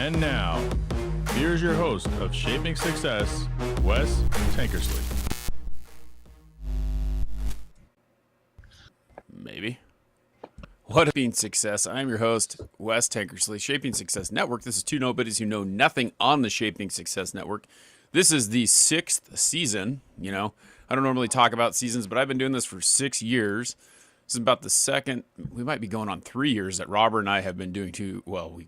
And now, here's your host of Shaping Success, Wes Tankersley. Maybe. What being success? I'm your host, Wes Tankersley, Shaping Success Network. This is two nobodies who know nothing on the Shaping Success Network. This is the 6th season. You know, I don't normally talk about seasons, but I've been doing this for 6 years. This is about the second, we might be going on 3 years that Robert and I have been doing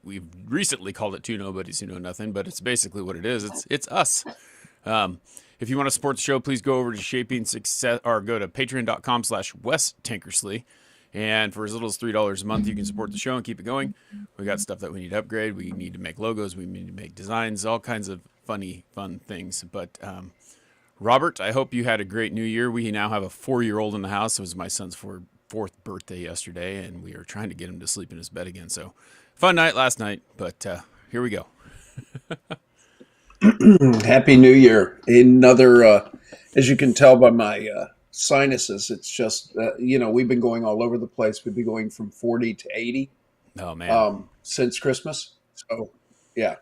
we've recently called it Two Nobodies Who Know Nothing, but it's basically what it is. It's us. If you want to support the show, please go over to Shaping Success or go to patreon.com/Wes Tankersley. And for as little as $3 a month, you can support the show and keep it going. We got stuff that we need to upgrade. We need to make logos. We need to make designs, all kinds of fun things. But Robert, I hope you had a great new year. We now have a 4-year-old in the house. It was my son's fourth birthday yesterday, and we are trying to get him to sleep in his bed again. So fun night last night, but here we go. Happy New Year. Another, as you can tell by my sinuses, it's just, we've been going all over the place. We've been going from 40 to 80 since Christmas. So, yeah.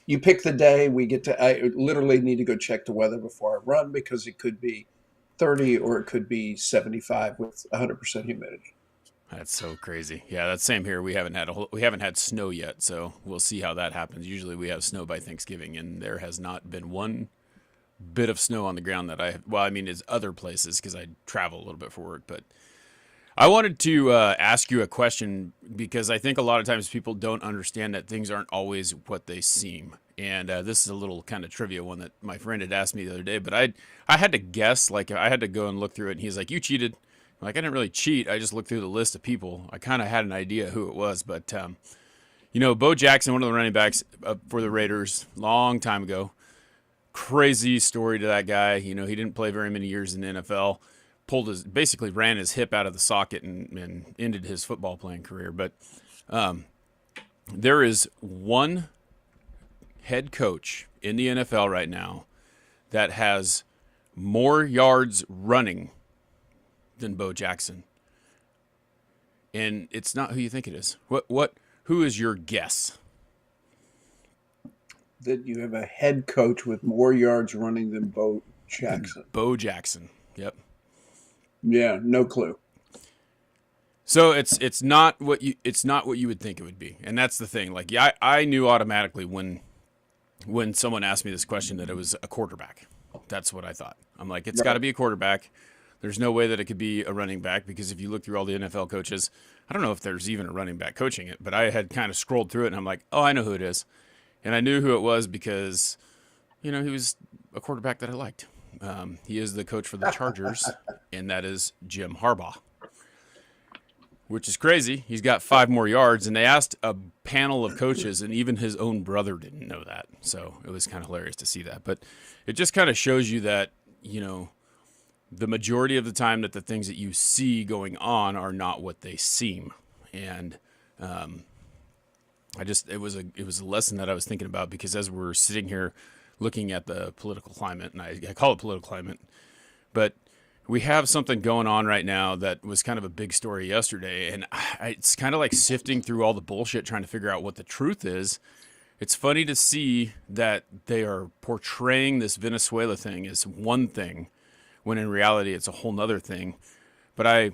You pick the day. I literally need to go check the weather before I run because it could be 30 or it could be 75 with 100% humidity. That's so crazy. Yeah, that's same here. We haven't had snow yet, so we'll see how that happens. Usually we have snow by Thanksgiving, and there has not been one bit of snow on the ground that is other places because I travel a little bit for work. But I wanted to ask you a question because I think a lot of times people don't understand that things aren't always what they seem. And this is a little kind of trivia one that my friend had asked me the other day, but I had to guess, like I had to go and look through it, and he's like, "You cheated." I'm like, I didn't really cheat. I just looked through the list of people. I kind of had an idea who it was, but Bo Jackson, one of the running backs for the Raiders, long time ago. Crazy story to that guy. You know, he didn't play very many years in the NFL. Basically ran his hip out of the socket and ended his football playing career. But there is one head coach in the NFL right now that has more yards running than Bo Jackson. And it's not who you think it is. Who is your guess? That you have a head coach with more yards running than Bo Jackson. Bo Jackson. Yep. Yeah, no clue. So it's not what you would think it would be. And that's the thing. Like, yeah, I knew automatically when someone asked me this question that it was a quarterback. That's what I thought. I'm like, it's got to be a quarterback. There's no way that it could be a running back because if you look through all the NFL coaches, I don't know if there's even a running back coaching it, but I had kind of scrolled through it and I'm like, oh, I know who it is. And I knew who it was because, he was a quarterback that I liked. He is the coach for the Chargers, and that is Jim Harbaugh, which is crazy. He's got 5 more yards, and they asked a panel of coaches, and even his own brother didn't know that. So it was kind of hilarious to see that. But it just kind of shows you that, the majority of the time that the things that you see going on are not what they seem. And it was a lesson that I was thinking about because as we're sitting here looking at the political climate, and I call it political climate, but we have something going on right now that was kind of a big story yesterday, and it's kind of like sifting through all the bullshit trying to figure out what the truth is. It's funny to see that they are portraying this Venezuela thing as one thing, when in reality it's a whole nother thing. But I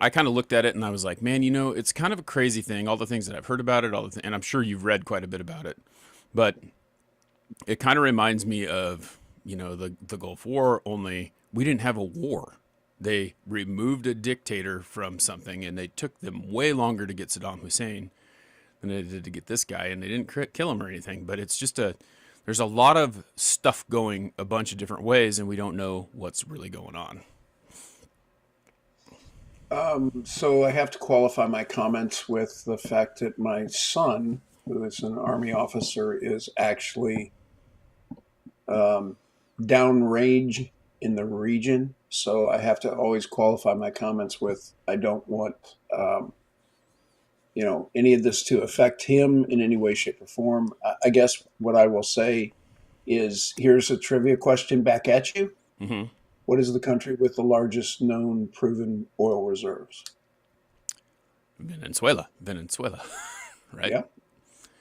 kind of looked at it and I was like, man, it's kind of a crazy thing. All the things that I've heard about it, and I'm sure you've read quite a bit about it, but it kind of reminds me of, the Gulf War, only we didn't have a war. They removed a dictator from something and they took them way longer to get Saddam Hussein than they did to get this guy, and they didn't kill him or anything, but it's just there's a lot of stuff going a bunch of different ways, and we don't know what's really going on. So I have to qualify my comments with the fact that my son, who is an Army officer, is actually downrange in the region. So I have to always qualify my comments with, I don't want, any of this to affect him in any way, shape, or form. I guess what I will say is, here's a trivia question back at you. Mm-hmm. What is the country with the largest known proven oil reserves? Venezuela, right? Yeah.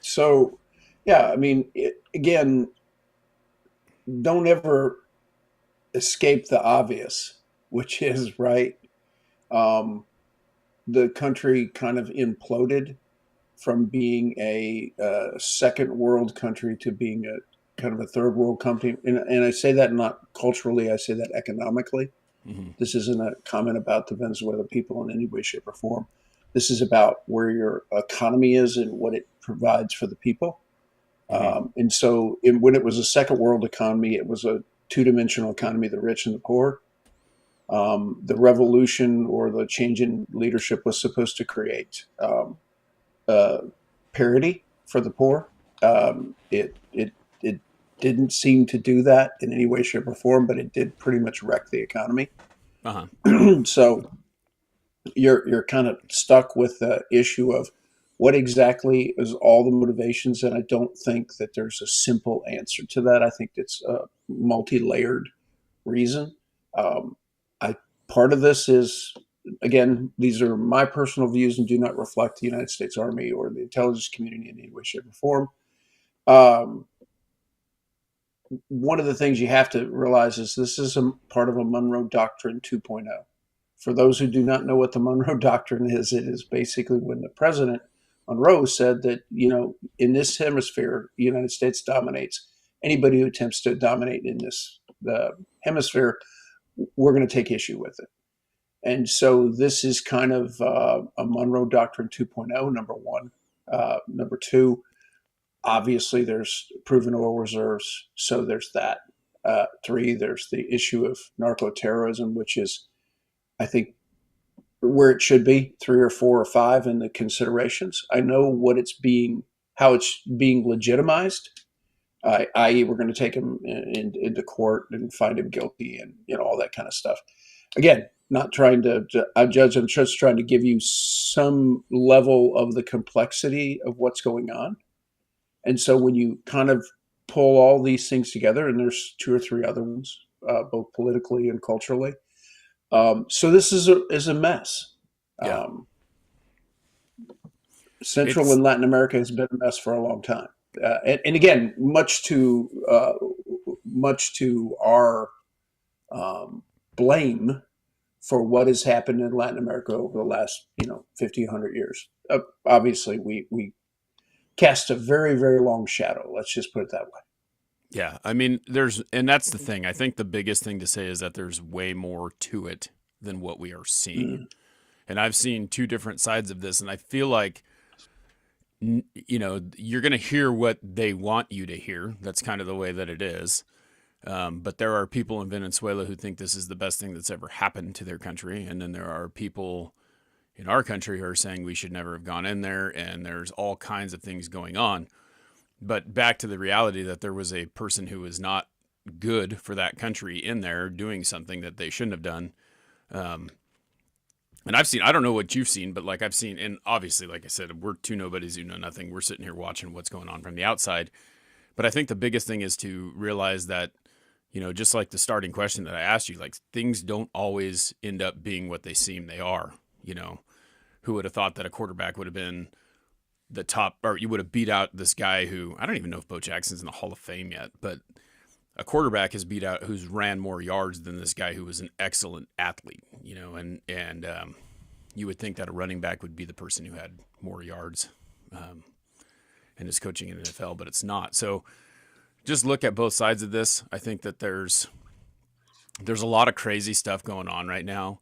So Yeah, I mean, again, don't ever escape the obvious, which is right. Um, the country kind of imploded from being a second world country to being a kind of a third world country. And I say that not culturally, I say that economically. Mm-hmm. This isn't a comment about the Venezuelan people in any way, shape, or form. This is about where your economy is and what it provides for the people. Mm-hmm. And so, when it was a second world economy, it was a two-dimensional economy, the rich and the poor. The revolution or the change in leadership was supposed to create uh, parity for the poor. It didn't seem to do that in any way, shape, or form, but it did pretty much wreck the economy. Uh-huh. So you're kind of stuck with the issue of what exactly is all the motivations, and I don't think that there's a simple answer to that. I think it's a multi-layered reason. Um, I Part of this is, again, these are my personal views and do not reflect the United States Army or the intelligence community in any way, shape, or form. Um, One of the things you have to realize is this is a part of a Monroe Doctrine 2.0. For those who do not know what the Monroe Doctrine is, it is basically when the president Monroe said that, in this hemisphere, the United States dominates. Anybody who attempts to dominate in this hemisphere, we're going to take issue with it. And so this is kind of a Monroe Doctrine 2.0, number one. Number two, obviously there's proven oil reserves, so there's that. Three, there's the issue of narco-terrorism, which is, I think, where it should be, three or four or five in the considerations. I know how it's being legitimized, i.e., we're going to take him into court and find him guilty and all that kind of stuff. Again, not trying to judge. I'm just trying to give you some level of the complexity of what's going on. And so when you kind of pull all these things together, and there's two or three other ones, both politically and culturally. So this is a mess. Yeah. Um, Central It's and Latin America has been a mess for a long time, and again, much to our blame for what has happened in Latin America over the last 50, 100 years. Obviously, we cast a very, very long shadow. Let's just put it that way. Yeah, I mean, and that's the thing. I think the biggest thing to say is that there's way more to it than what we are seeing. Mm. And I've seen two different sides of this, and I feel like, you're going to hear what they want you to hear. That's kind of the way that it is. But there are people in Venezuela who think this is the best thing that's ever happened to their country. And then there are people in our country who are saying we should never have gone in there, and there's all kinds of things going on. But back to the reality that there was a person who was not good for that country in there doing something that they shouldn't have done. And I don't know what you've seen, but like I've seen, and obviously, like I said, we're two nobodies who know nothing. We're sitting here watching what's going on from the outside. But I think the biggest thing is to realize that, just like the starting question that I asked you, like things don't always end up being what they seem they are. Who would have thought that a quarterback would have been the top, or you would have beat out this guy who, I don't even know if Bo Jackson's in the Hall of Fame yet, but a quarterback has beat out who's ran more yards than this guy who was an excellent athlete, and you would think that a running back would be the person who had more yards and is coaching in the NFL, but it's not. So just look at both sides of this. I think that there's a lot of crazy stuff going on right now.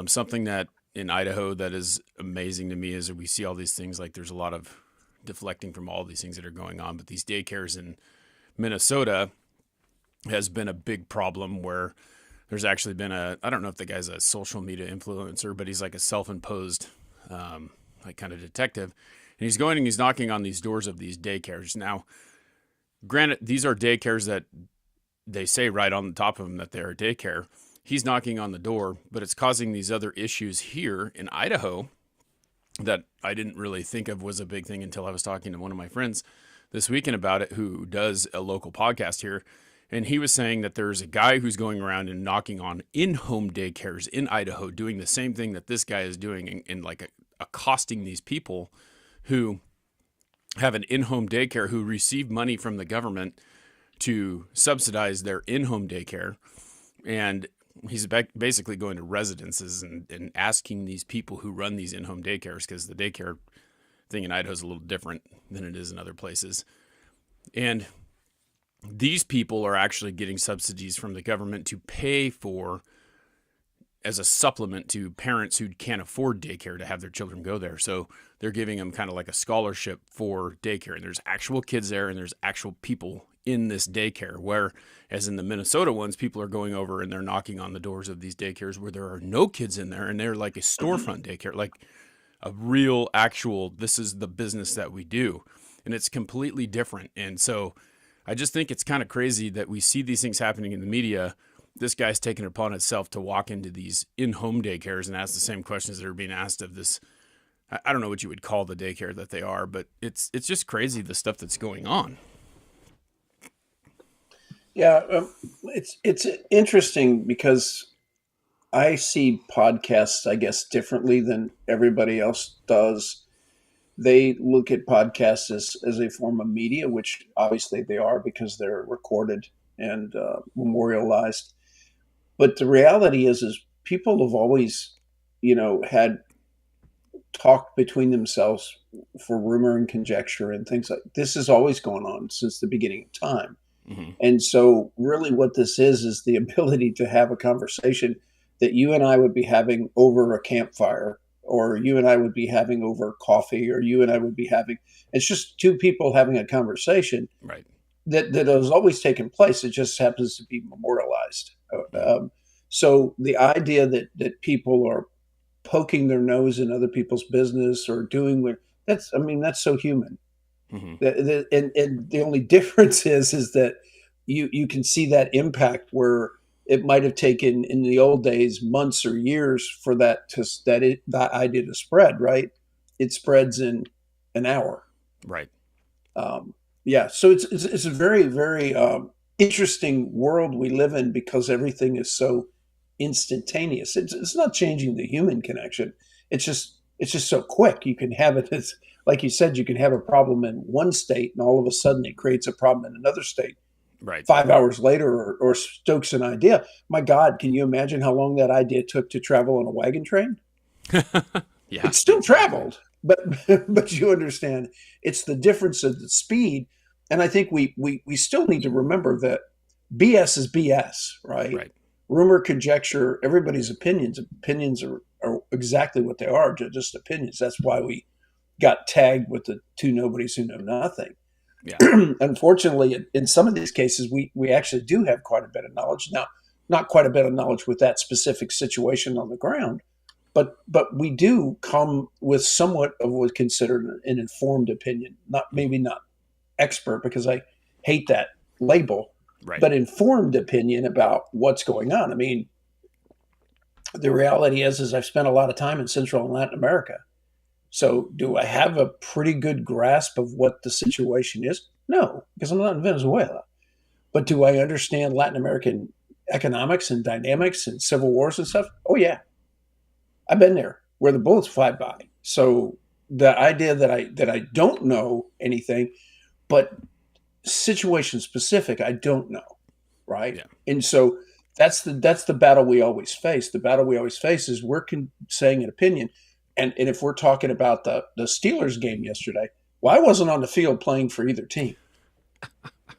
Something that in Idaho that is amazing to me is that we see all these things, like there's a lot of deflecting from all these things that are going on, but these daycares in Minnesota has been a big problem where there's actually been I don't know if the guy's a social media influencer, but he's like a self-imposed like kind of detective, and he's going and he's knocking on these doors of these daycares. Now, granted, these are daycares that they say right on the top of them that they're a daycare. He's knocking on the door, but it's causing these other issues here in Idaho that I didn't really think of was a big thing until I was talking to one of my friends this weekend about it, who does a local podcast here. And he was saying that there's a guy who's going around and knocking on in-home daycares in Idaho, doing the same thing that this guy is doing, and like accosting these people who have an in-home daycare who receive money from the government to subsidize their in-home daycare. And he's basically going to residences and asking these people who run these in-home daycares, because the daycare thing in Idaho is a little different than it is in other places. And these people are actually getting subsidies from the government to pay for, as a supplement to parents who can't afford daycare, to have their children go there. So they're giving them kind of like a scholarship for daycare. And there's actual kids there, and there's actual people in this daycare, where, as in the Minnesota ones, people are going over and they're knocking on the doors of these daycares where there are no kids in there, and they're like a storefront daycare, like a real actual, this is the business that we do. And it's completely different. And so I just think it's kind of crazy that we see these things happening in the media. This guy's taken it upon itself to walk into these in-home daycares and ask the same questions that are being asked of this. I don't know what you would call the daycare that they are, but it's just crazy, the stuff that's going on. Yeah, it's interesting because I see podcasts, I guess, differently than everybody else does. They look at podcasts as a form of media, which obviously they are because they're recorded and memorialized. But the reality is people have always, had talked between themselves for rumor and conjecture and things like this. Is always going on since the beginning of time. Mm-hmm. And so really what this is the ability to have a conversation that you and I would be having over a campfire, or you and I would be having over coffee, or you and I would be having, it's just two people having a conversation. Right. That has always taken place. It just happens to be memorialized. So the idea that people are poking their nose in other people's business or doing that's so human. Mm-hmm. And the only difference is that you can see that impact where it might have taken in the old days months or years for that idea to spread. Right, it spreads in an hour. Right. Yeah, so it's a very, very interesting world we live in because everything is so instantaneous. It's not changing the human connection. It's just so quick. You can have it. It's like you said, you can have a problem in one state, and all of a sudden it creates a problem in another state. Right. 5 hours later, or stokes an idea. My God, can you imagine how long that idea took to travel on a wagon train? Yeah, it still traveled, but you understand, it's the difference of the speed. And I think we still need to remember that BS is BS, right? Right. Rumor, conjecture, everybody's opinions are exactly what they are, just opinions. That's why we got tagged with the two nobodies who know nothing. Yeah. Unfortunately, in some of these cases, we actually do have quite a bit of knowledge. Now, not quite a bit of knowledge with that specific situation on the ground, but we do come with somewhat of what's considered an informed opinion. Maybe not expert, because I hate that label, right, but informed opinion about what's going on. I mean, the reality is I've spent a lot of time in Central and Latin America. So do I have a pretty good grasp of what the situation is? No, because I'm not in Venezuela. But do I understand Latin American economics and dynamics and civil wars and stuff? Oh, yeah. I've been there where the bullets fly by. So the idea that I don't know anything, but situation specific, I don't know, right? Yeah. And so that's the battle we always face. The battle we always face is we're saying an opinion. And if we're talking about the Steelers game yesterday, well, I wasn't on the field playing for either team.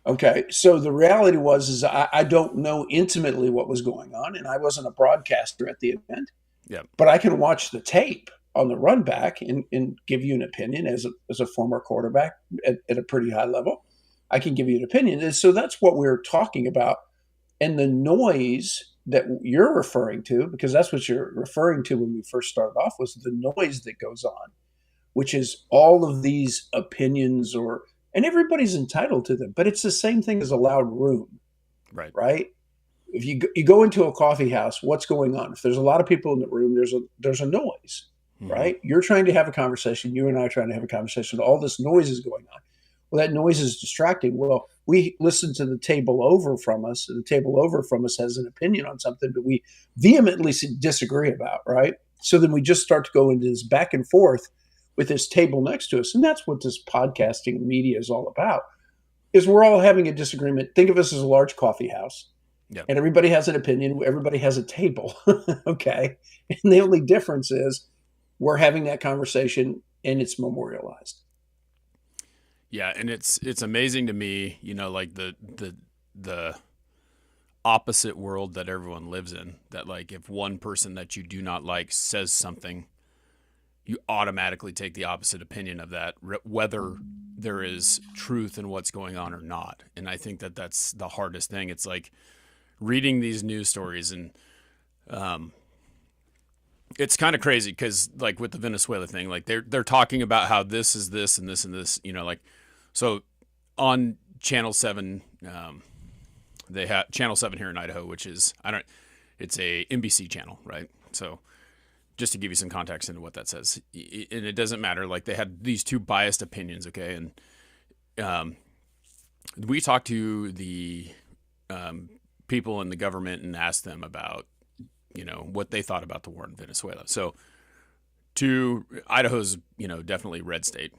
Okay, so the reality is I don't know intimately what was going on, and I wasn't a broadcaster at the event. Yeah. But I can watch the tape on the run back and give you an opinion as a former quarterback at a pretty high level. I can give you an opinion. And so that's what we're talking about. And the noise that you're referring to, because that's what you're referring to when we first started off, was the noise that goes on, which is all of these opinions, and everybody's entitled to them, but it's the same thing as a loud room, right? If you go into a coffee house, what's going on? If there's a lot of people in the room, there's a noise, mm-hmm. right? You're trying to have a conversation. You and I are trying to have a conversation. All this noise is going on. Well, that noise is distracting. Well, we listen to the table over from us. The table over from us has an opinion on something that we vehemently disagree about, right? So then we just start to go into this back and forth with this table next to us. And that's what this podcasting media is all about, is we're all having a disagreement. Think of us as a large coffee house. Yeah. And everybody has an opinion. Everybody has a table. Okay. And the only difference is we're having that conversation and it's memorialized. Yeah. And it's amazing to me, like the opposite world that everyone lives in, that like if one person that you do not like says something, you automatically take the opposite opinion of that, whether there is truth in what's going on or not. And I think that that's the hardest thing. It's like reading these news stories, and it's kind of crazy because like with the Venezuela thing, like they're talking about how this is this and this and this, like, so on Channel 7, they have Channel 7 here in Idaho, which is, it's a NBC channel, right? So just to give you some context into what that says, and it doesn't matter. Like they had these two biased opinions. Okay. And, we talked to the, people in the government and asked them about, what they thought about the war in Venezuela. So Idaho's, definitely red state.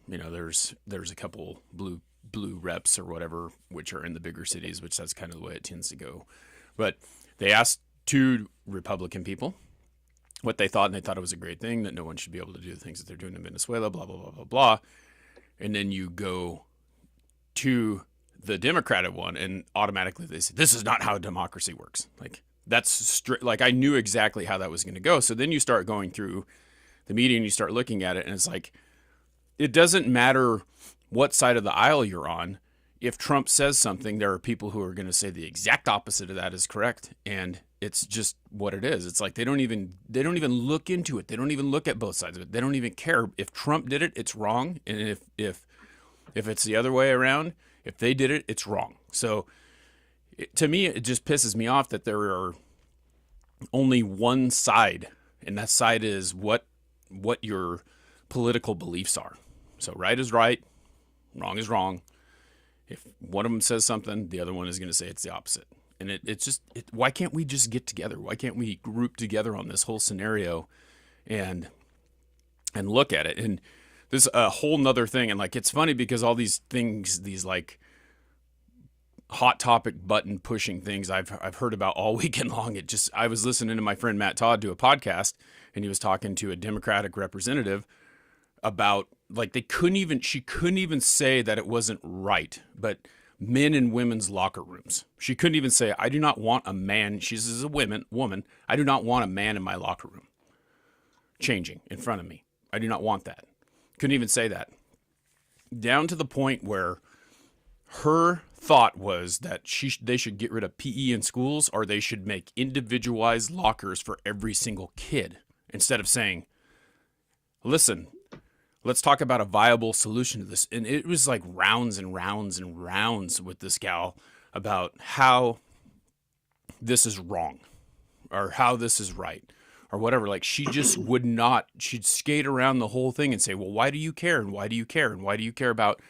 There's a couple blue reps or whatever, which are in the bigger cities, which that's kind of the way it tends to go. But they asked two Republican people what they thought, and they thought it was a great thing that no one should be able to do the things that they're doing in Venezuela, blah, blah, blah, blah, blah. And then you go to the Democratic one and automatically they say, this is not how democracy works. Like that's like, I knew exactly how that was going to go. So then you start going through the media and you start looking at it, and it's like, it doesn't matter what side of the aisle you're on. If Trump says something, there are people who are going to say the exact opposite of that is correct. And it's just what it is. It's like, they don't even look into it. They don't even look at both sides of it. They don't even care. If Trump did it, it's wrong. And if it's the other way around, if they did it, it's wrong. So to me, it just pisses me off that there are only one side, and that side is what your political beliefs are. So right is right, wrong is wrong. If one of them says something, the other one is going to say it's the opposite. And it's just, why can't we just get together? Why can't we group together on this whole scenario and look at it? And this is a whole nother thing. And like, it's funny because all these things, these like hot topic button pushing things I've heard about all weekend long. I was listening to my friend Matt Todd do a podcast, and he was talking to a Democratic representative about like, she couldn't even say that it wasn't right, but men and women's locker rooms. She couldn't even say, I do not want a man. She's a woman. I do not want a man in my locker room changing in front of me. I do not want that. Couldn't even say that. Down to the point where her thought was that they should get rid of PE in schools, or they should make individualized lockers for every single kid, instead of saying, listen, let's talk about a viable solution to this. And it was like rounds and rounds and rounds with this gal about how this is wrong or how this is right or whatever. Like, she just would not, she'd skate around the whole thing and say, well, why do you care? And why do you care? And why do you care about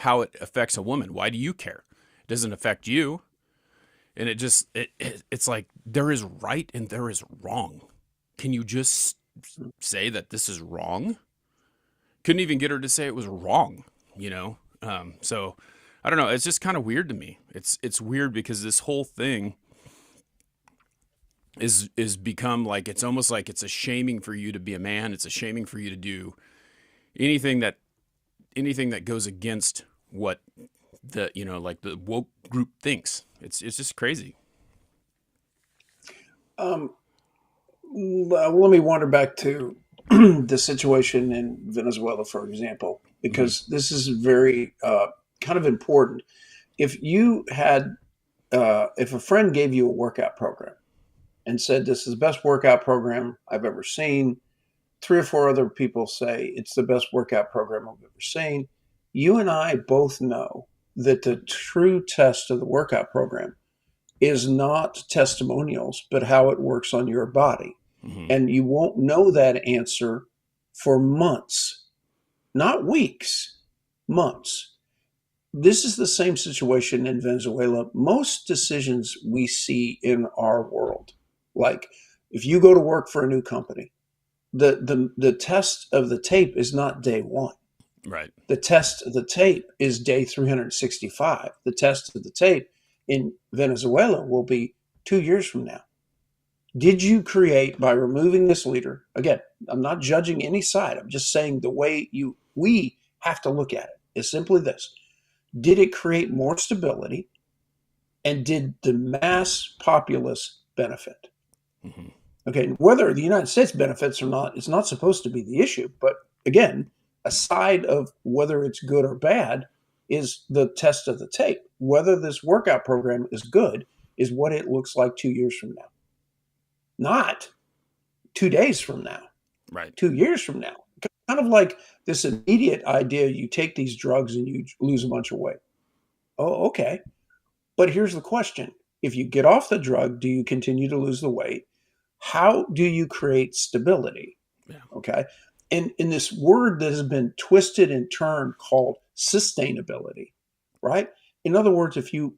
how it affects a woman? Why do you care? It doesn't affect you. And it's like, there is right and there is wrong. Can you just say that this is wrong? Couldn't even get her to say it was wrong, So I don't know. It's just kind of weird to me. It's weird because this whole thing is become like, it's almost like it's a shaming for you to be a man. It's a shaming for you to do anything that goes against what the, like the woke group thinks. It's just crazy. Let me wander back to the situation in Venezuela, for example, because this is very kind of important. If you had, if a friend gave you a workout program and said, this is the best workout program I've ever seen, 3 or 4 other people say it's the best workout program I've ever seen, you and I both know that the true test of the workout program is not testimonials, but how it works on your body. Mm-hmm. And you won't know that answer for months, not weeks, months. This is the same situation in Venezuela. Most decisions we see in our world, like if you go to work for a new company, the test of the tape is not day one. Right. The test of the tape is day 365. The test of the tape in Venezuela will be 2 years from now. Did you create, by removing this leader, again, I'm not judging any side. I'm just saying the way we have to look at it is simply this. Did it create more stability? And did the mass populace benefit? Mm-hmm. Okay, whether the United States benefits or not is not supposed to be the issue. But again, aside of whether it's good or bad is the test of the tape. Whether this workout program is good is what it looks like 2 years from now. Not 2 days from now. Right. 2 years from now. Kind of like this immediate idea, you take these drugs and you lose a bunch of weight. Oh, okay. But here's the question. If you get off the drug, do you continue to lose the weight? How do you create stability? Yeah. Okay. And in this word that has been twisted and turned called sustainability, right? In other words, if you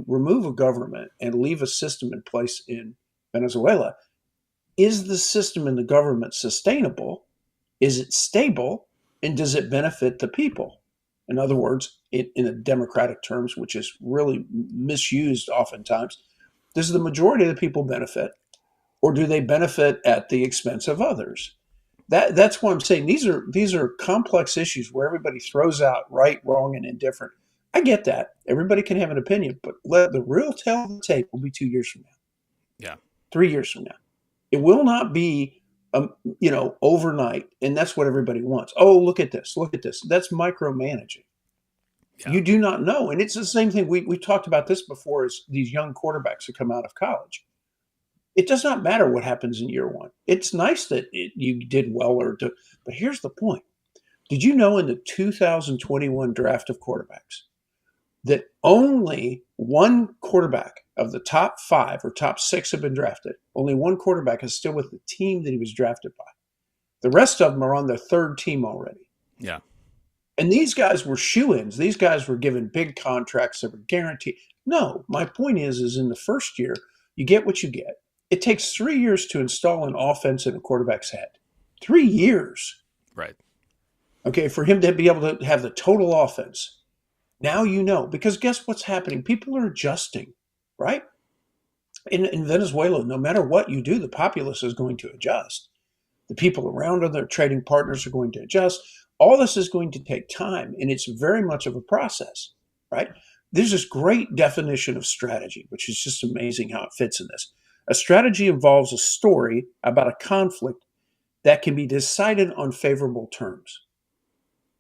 remove a government and leave a system in place in Venezuela, is the system and the government sustainable? Is it stable? And does it benefit the people? In other words, in a democratic terms, which is really misused oftentimes, does the majority of the people benefit, or do they benefit at the expense of others? That's why I'm saying these are complex issues where everybody throws out right, wrong, and indifferent. I get that. Everybody can have an opinion, but let the real tale of the tape will be 2 years from now. Yeah. 3 years from now. It will not be overnight, and that's what everybody wants. Oh, look at this. Look at this. That's micromanaging. Yeah. You do not know. And it's the same thing. We talked about this before as these young quarterbacks who come out of college. It does not matter what happens in year one. It's nice that you did well, but here's the point. Did you know in the 2021 draft of quarterbacks that only one quarterback of the top 5 or top 6 have been drafted? Only one quarterback is still with the team that he was drafted by. The rest of them are on their third team already. Yeah. And these guys were shoo-ins. These guys were given big contracts that were guaranteed. No, my point is in the first year, you get what you get. It takes 3 years to install an offense in a quarterback's head. 3 years. Right. Okay, for him to be able to have the total offense. Now you know, because guess what's happening? People are adjusting, right? In Venezuela, no matter what you do, the populace is going to adjust. The people around them, their trading partners are going to adjust. All this is going to take time, and it's very much of a process, right? There's this great definition of strategy, which is just amazing how it fits in this. A strategy involves a story about a conflict that can be decided on favorable terms.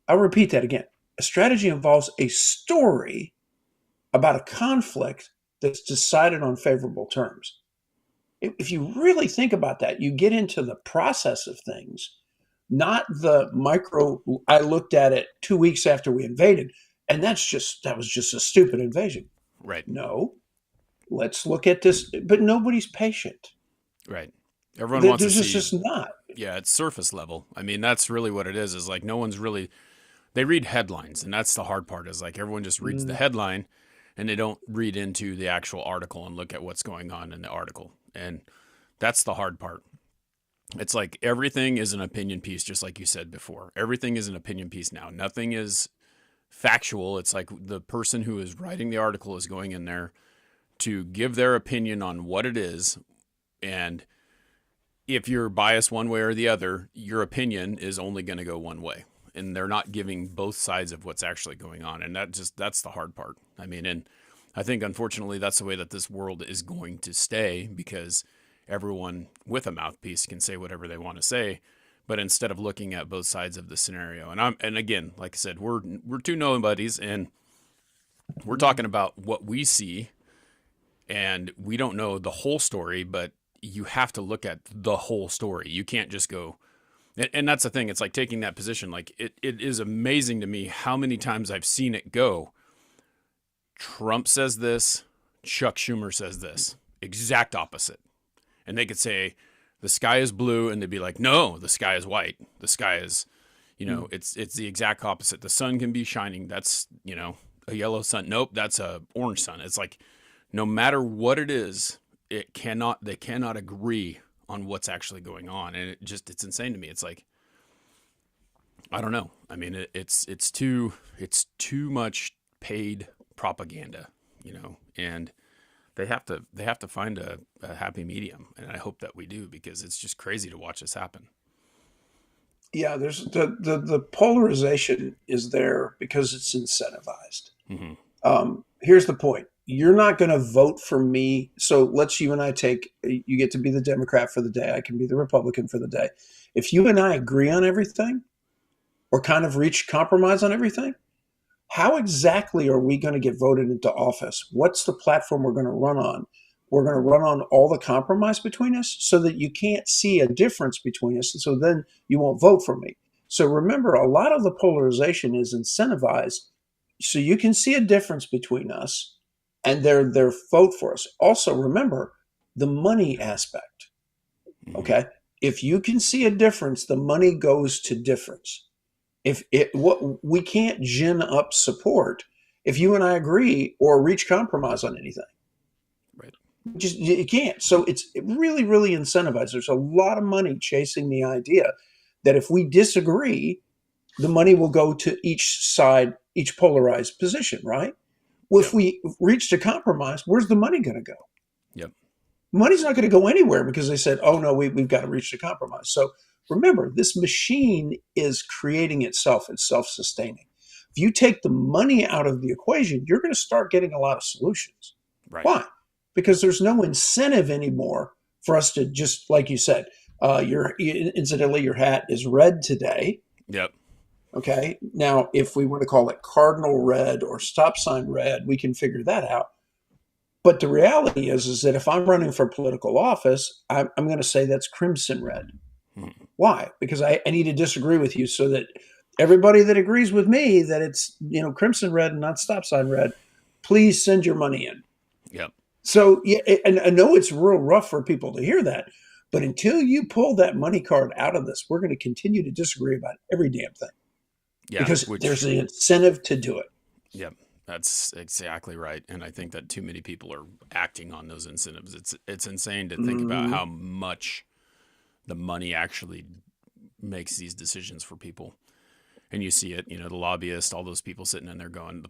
I'll repeat that again. A strategy involves a story about a conflict that's decided on favorable terms. If you really think about that, you get into the process of things, not the micro. I looked at it 2 weeks after we invaded, and that was just a stupid invasion. Right. No, let's look at this, but nobody's patient. Right. Everyone wants to see. There's just not. Yeah, it's surface level. I mean, that's really what it is like no one's really, they read headlines, and that's the hard part is like everyone just reads the headline and they don't read into the actual article and look at what's going on in the article. And that's the hard part. It's like everything is an opinion piece, just like you said before. Everything is an opinion piece now. Nothing is factual. It's like the person who is writing the article is going in there to give their opinion on what it is. And if you're biased one way or the other, your opinion is only going to go one way. And they're not giving both sides of what's actually going on. And that's the hard part. I mean, and I think, unfortunately, that's the way that this world is going to stay because everyone with a mouthpiece can say whatever they want to say. But instead of looking at both sides of the scenario, and again, like I said, we're two nobodies, and we're talking about what we see, and we don't know the whole story, but you have to look at the whole story. You can't just go, and that's the thing. It's like taking that position. Like it is amazing to me how many times I've seen it go. Trump says this, Chuck Schumer says this, exact opposite. And they could say, the sky is blue, and they'd be like, no, the sky is white. The sky is, it's the exact opposite. The sun can be shining. That's, a yellow sun. Nope, that's a orange sun. It's like, no matter what it is, they cannot agree on what's actually going on. And it's insane to me. It's like, I don't know. I mean, it's too much paid propaganda, and they have to find a happy medium. And I hope that we do, because it's just crazy to watch this happen. Yeah, there's the polarization is there because it's incentivized. Here's the point. You're not going to vote for me. So let's you and I you get to be the Democrat for the day. I can be the Republican for the day. If you and I agree on everything or kind of reach compromise on everything, how exactly are we going to get voted into office? What's the platform we're going to run on? We're going to run on all the compromise between us so that you can't see a difference between us. And so then you won't vote for me. So remember, a lot of the polarization is incentivized so you can see a difference between us and they're vote for us. Also, remember the money aspect. Okay. If you can see a difference, the money goes to difference. We can't gin up support if you and I agree or reach compromise on anything. Right. Just you can't. So it's really, really incentivized. There's a lot of money chasing the idea that if we disagree, the money will go to each side, each polarized position, right? Well, if we reach a compromise, where's the money going to go? Yep. Money's not going to go anywhere because they said, oh, no, we've got to reach a compromise. So remember, this machine is creating itself. It's self-sustaining. If you take the money out of the equation, you're going to start getting a lot of solutions. Right. Why? Because there's no incentive anymore for us to just, like you said, incidentally, your hat is red today. Yep. Okay. Now, if we want to call it cardinal red or stop sign red, we can figure that out. But the reality is that if I'm running for political office, I'm going to say that's crimson red. Why? Because I need to disagree with you so that everybody that agrees with me that it's crimson red and not stop sign red, please send your money in. Yep. So yeah, and I know it's real rough for people to hear that, but until you pull that money card out of this, we're going to continue to disagree about every damn thing. Yeah, because there's an incentive to do it. Yep. That's exactly right. And I think that too many people are acting on those incentives. It's insane to think about how much the money actually makes these decisions for people. And you see it, the lobbyists, all those people sitting in there going,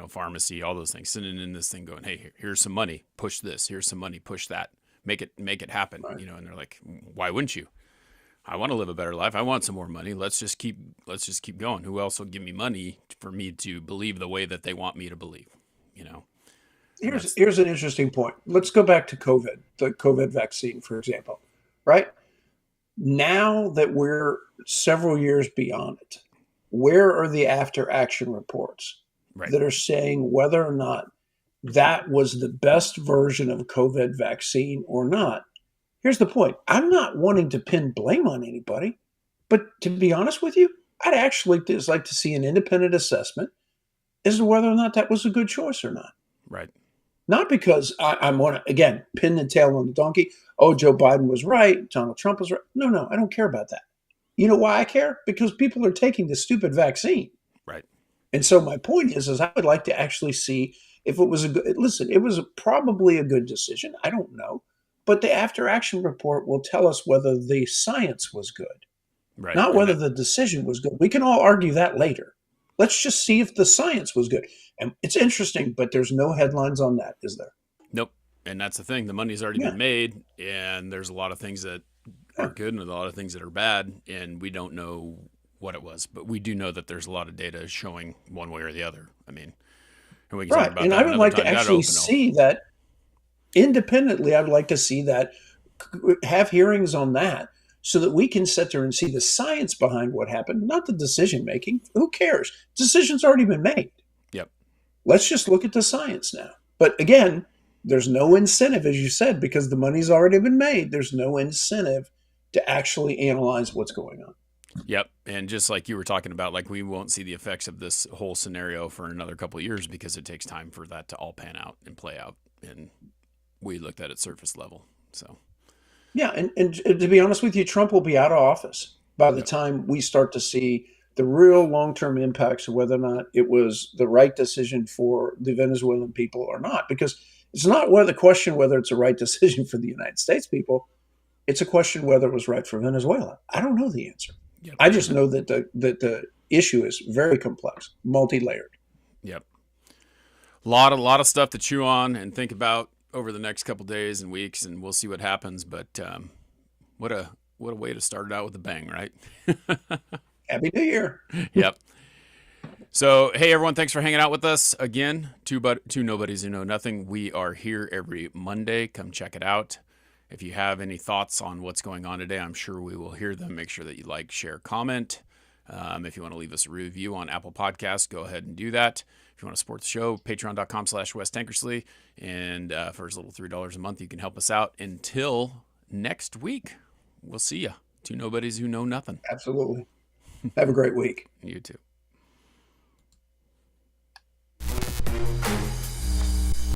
pharmacy, all those things, sitting in this thing going, hey, here's some money, push this, here's some money, push that, make it happen. Right. And they're like, why wouldn't you? I want to live a better life. I want some more money. Let's just keep going. Who else will give me money for me to believe the way that they want me to believe? Here's an interesting point. Let's go back to COVID, the COVID vaccine, for example, right? Now that we're several years beyond it, where are the after action reports that are saying whether or not that was the best version of COVID vaccine or not? Here's the point. I'm not wanting to pin blame on anybody, but to be honest with you, I'd actually just like to see an independent assessment as to whether or not that was a good choice or not. Right. Not because I'm want to, again, pin the tail on the donkey. Oh, Joe Biden was right. Donald Trump was right. No, I don't care about that. You know why I care? Because people are taking the stupid vaccine. Right. And so my point is I would like to actually see if it was it was probably a good decision. I don't know. But the after action report will tell us whether the science was good, right? Not whether the decision was good. We can all argue that later. Let's just see if the science was good. And it's interesting, but there's no headlines on that, is there? Nope. And that's the thing. The money's already been made, and there's a lot of things that are good and a lot of things that are bad, and we don't know what it was. But we do know that there's a lot of data showing one way or the other. I mean, and we can talk about that. And I would like to actually see that. Independently, I'd like to see that, have hearings on that so that we can sit there and see the science behind what happened, not the decision making. Who cares? Decision's already been made. Yep. Let's just look at the science now. But again, there's no incentive, as you said, because the money's already been made. There's no incentive to actually analyze what's going on. Yep. And just like you were talking about, like we won't see the effects of this whole scenario for another couple of years because it takes time for that to all pan out and play out. And we looked at it surface level. So, yeah. And to be honest with you, Trump will be out of office by the time we start to see the real long-term impacts of whether or not it was the right decision for the Venezuelan people or not, because it's not the question whether it's a right decision for the United States people. It's a question whether it was right for Venezuela. I don't know the answer. Yep. I just know that the issue is very complex, multi-layered. Yep. A lot of stuff to chew on and think about over the next couple days and weeks, and we'll see what happens. But what a way to start it out with a bang, right? Happy New Year. Yep. So, hey, everyone, thanks for hanging out with us again. Two Nobodies Who Know Nothing. We are here every Monday. Come check it out. If you have any thoughts on what's going on today, I'm sure we will hear them. Make sure that you like, share, comment. If you want to leave us a review on Apple Podcasts, go ahead and do that. If you want to support the show, patreon.com/Wes Tankersley. And for as little $3 a month, you can help us out. Until next week, we'll see you. Two Nobodies Who Know Nothing. Absolutely. Have a great week. You too.